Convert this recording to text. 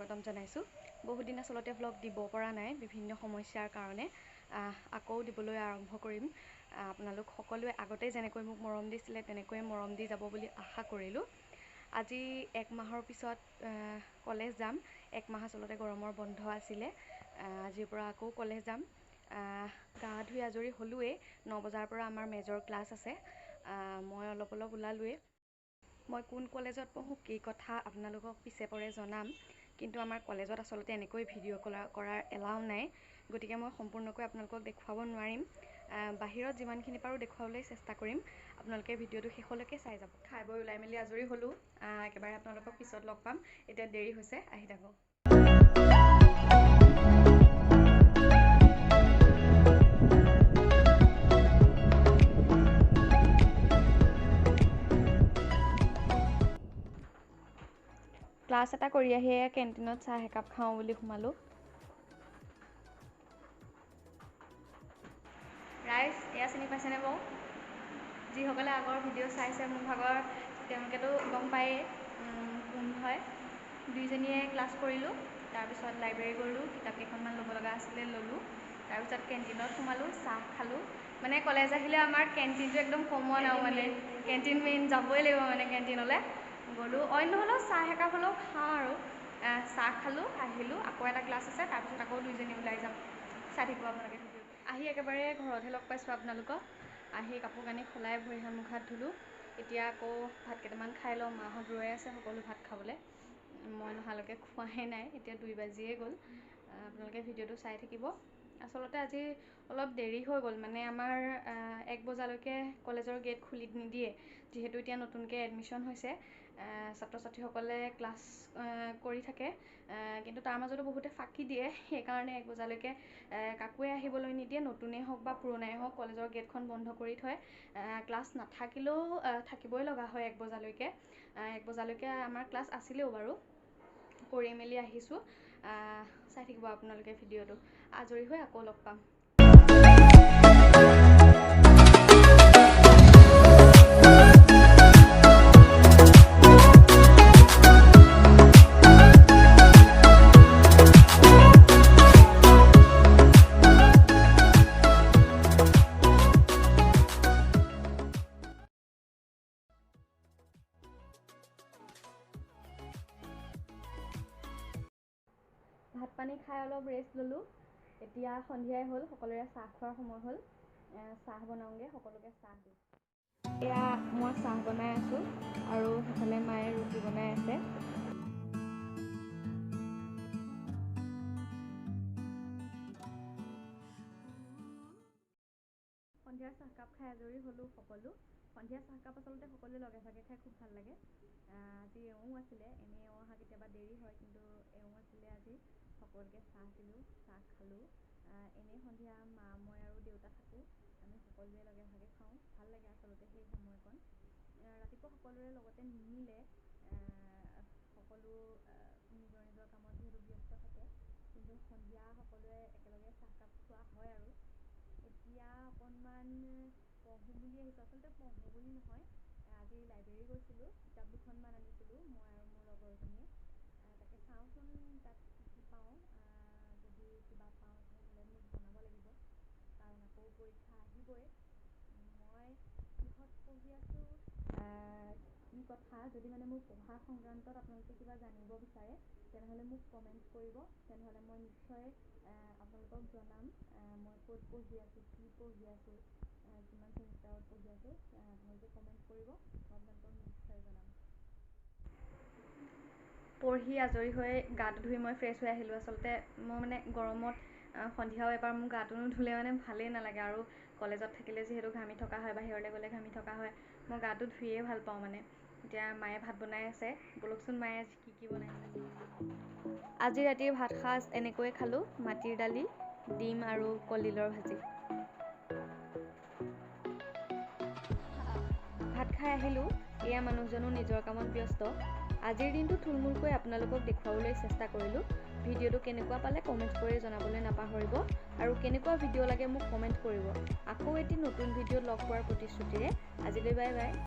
স্বাগতম জনাইছোঁ। বহুদিন আচলতে ভ্লগ দিব পৰা নাই বিভিন্ন সমস্যাৰ কাৰণে। আকৌ দিবলৈ আৰম্ভ কৰিম। আপোনালোক সকলোৱে আগতে যেনেকৈ মোক মৰম দিছিলে তেনেকৈ মৰম দি যাব বুলি আশা কৰিলোঁ। আজি 1 মাহৰ পিছত কলেজ যাম। 1 মাহ আচলতে গৰমৰ বন্ধ আছিলে। আজিৰ পৰা আকৌ কলেজ যাম। গা ধুই আজৰি হ'লোৱেই। 9 বজাৰ পৰা আমাৰ মেজৰ ক্লাছ আছে। মই অলপ ওলালোৱেই। মই কোন কলেজত পঢ়োঁ কি কথা আপোনালোকক পিছে পৰে জনাম, কিন্তু আমাৰ কলেজত আচলতে এনেকৈ ভিডিঅ' কৰাৰ এলাউ নাই, গতিকে মই সম্পূৰ্ণকৈ আপোনালোকক দেখুৱাব নোৱাৰিম। বাহিৰত যিমানখিনি পাৰোঁ দেখুৱাবলৈ চেষ্টা কৰিম। আপোনালোকে ভিডিঅ'টো শেষলৈকে চাই যাব। খাই বৈ ওলাই মেলি আজৰি হ'লোঁ। একেবাৰে আপোনালোকক পিছত লগ পাম। এতিয়া দেৰি হৈছে, আহি থাকোঁ। ক্লাছ এটা কৰি আহিয়ে কেণ্টিনত চাহ একাপ খাওঁ বুলি সোমালোঁ। ৰাইজ এয়া চিনি পাইছেনে বাৰু? যিসকলে আগৰ ভিডিঅ' চাইছে মোৰ ভাগৰ তেওঁলোকেতো গম পায়েই কোন হয়। দুইজনীয়ে ক্লাছ কৰিলোঁ, তাৰপিছত লাইব্ৰেৰী গ'লোঁ, কিতাপ কেইখনমান ল'ব লগা আছিলে ল'লোঁ, তাৰপিছত কেণ্টিনত সোমালোঁ, চাহ খালোঁ। মানে কলেজ আহিলে আমাৰ কেণ্টিনটো একদম কমন আৰু মানে কেণ্টিন মেইন যাবই লাগিব মানে কেণ্টিনলৈ গ'লোঁ। অইন নহ'লেও চাহ একাপ হ'লেও খাওঁ আৰু চাহ খালোঁ, আহিলোঁ। আকৌ এটা ক্লাছ আছে, তাৰপিছত আকৌ দুইজনী ওলাই যাম। চাই থাকিব আপোনালোকে ভিডিঅ'টো। আহি একেবাৰে ঘৰতহে লগ পাইছোঁ আপোনালোকক। আহি কাপোৰ কানি সলাই ভৰি হাত মুখ হাত ধুলোঁ। এতিয়া আকৌ ভাত কেইটামান খাই লওঁ। মাহঁত ৰৈ আছে সকলো ভাত খাবলৈ। মই নহালৈকে খোৱাহে নাই। এতিয়া 2 বাজিয়ে গ'ল। আপোনালোকে ভিডিঅ'টো চাই থাকিব। আচলতে আজি অলপ দেৰি হৈ গ'ল, মানে আমাৰ 1 বজালৈকে কলেজৰ গেট খুলি নিদিয়ে, যিহেতু এতিয়া নতুনকৈ এডমিশ্যন হৈছে। ছাত্ৰ ছাত্ৰীসকলে ক্লাছ কৰি থাকে, কিন্তু তাৰ মাজতো বহুতে ফাঁকি দিয়ে। সেইকাৰণে 1 বজালৈকে কাকোৱে আহিবলৈ নিদিয়ে। নতুনেই হওক বা পুৰণাই হওক কলেজৰ গেটখন বন্ধ কৰি থয়। ক্লাছ নাথাকিলেও থাকিবই লগা হয় 1 বজালৈকে। 1 বজালৈকে আমাৰ ক্লাছ আছিলেও বাৰু, কৰি মেলি আহিছোঁ। চাই থাকিব আপোনালোকে ভিডিঅ'টো। আজৰি হৈ আকৌ লগ পাম। ভাত পানী খাই অলপ ৰেষ্ট ল'লোঁ। এতিয়া সন্ধিয়াই হ'ল, সকলোৰে চাহ খোৱাৰ সময় হ'ল। চাহ বনাওঁগৈ, সকলোকে চাহ দিওঁ। এয়া মই চাহ বনাই আছোঁ আৰু সেইফালে মায়ে ৰুটি বনাই আছে। সন্ধিয়াৰ চাহকাপ খাই আজৰি হ'লোঁ সকলো। সন্ধিয়া চাহকাপ আচলতে সকলোৱে লগে ভাগে খাই খুব ভাল লাগে। আজি এওঁ আছিলে, এনেই এওঁ অহা কেতিয়াবা দেৰি হয়, কিন্তু এওঁ আছিলে আজি। সকলোকে চাহ দিলোঁ, চাহ খালোঁ। এনেই সন্ধিয়া মা, মই আৰু দেউতা থাকোঁ। আমি সকলোৱে লগে ভাগে খাওঁ। ভাল লাগে আচলতে সেই সময়কণ। ৰাতিপুৱা সকলোৰে লগতে নিমিলে, সকলো নিজৰ নিজৰ কামত যিহেতু ব্যস্ত থাকে, কিন্তু সন্ধিয়া সকলোৱে একেলগে চাহকাপ খোৱা হয় আৰু। এতিয়া অকণমান পঢ়োঁ বুলি আহিছোঁ। আচলতে পঢ়োঁ বুলি নহয়, আজি লাইব্ৰেৰী গৈছিলোঁ, কিতাপ 2খনমান আনিছিলোঁ মই আৰু মোৰ লগৰজনীয়ে। তাকে চাওঁচোন তাত কি পাওঁ। যদি কিবা পাওঁ তেনেহ'লে মোক জনাব লাগিব, কাৰণ আকৌ পৰীক্ষা আহিবই। মই কিহত পঢ়ি আছোঁ, কি কথা, যদি মানে মোৰ পঢ়া সংক্ৰান্তত আপোনালোকে কিবা জানিব বিচাৰে তেনেহ'লে মোক কমেণ্ট কৰিব। তেনেহ'লে মই নিশ্চয় আপোনালোকক জনাম। মই ক'ত পঢ়ি আছোঁ, কি পঢ়ি আছোঁ, কিমান ছেমিষ্টাৰত পঢ়ি আছোঁ, আপোনালোকে কমেণ্ট কৰিব, মই আপোনালোকক নিশ্চয় জনাম। পঢ়ি আজৰি হৈ গাটো ধুই মই ফ্ৰেছ হৈ আহিলোঁ। আচলতে মই মানে গৰমত সন্ধিয়াও এবাৰ মোৰ গাটো নুধুলে মানে ভালেই নালাগে, আৰু কলেজত থাকিলে যিহেতু ঘামি থকা হয়, বাহিৰলৈ গ'লে ঘামি থকা হয়। মই গাটো ধুইয়ে ভাল পাওঁ মানে। এতিয়া মায়ে ভাত বনাই আছে, ব'লকচোন মায়ে আজি কি বনাইছে। আজি ৰাতিৰ ভাত সাজ এনেকৈয়ে খালোঁ। মাটিৰ দালি, ডিম আৰু কলডিলৰ ভাজি। ভাত খাই আহিলোঁ। এয়া মানুহজনো নিজৰ কামত ব্যস্ত। আজিৰ দিনটো থুলমূলকৈ আপোনালোকক দেখুৱাবলৈ চেষ্টা কৰিলোঁ। ভিডিঅ'টো কেনেকুৱা পালে কমেণ্ট কৰি জনাবলৈ নাপাহৰিব, আৰু কেনেকুৱা ভিডিঅ' লাগে মোক কমেণ্ট কৰিব। আকৌ এটি নতুন ভিডিঅ'ত লগ পোৱাৰ প্ৰতিশ্ৰুতিৰে আজিলৈ বাই বাই।